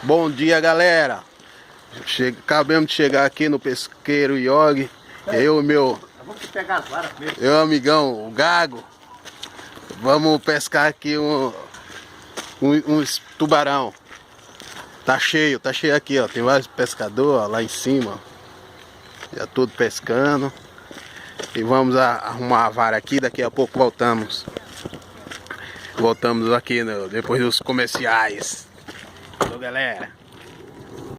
Bom dia, galera. Acabamos de chegar aqui no pesqueiro Yogi. Eu e meu amigão, o Gago. Vamos pescar aqui um tubarão. Tá cheio aqui, ó. Tem vários pescadores, ó, lá em cima. Já tudo pescando. E vamos arrumar a vara aqui, daqui a pouco voltamos. Voltamos aqui depois dos comerciais. Então, galera.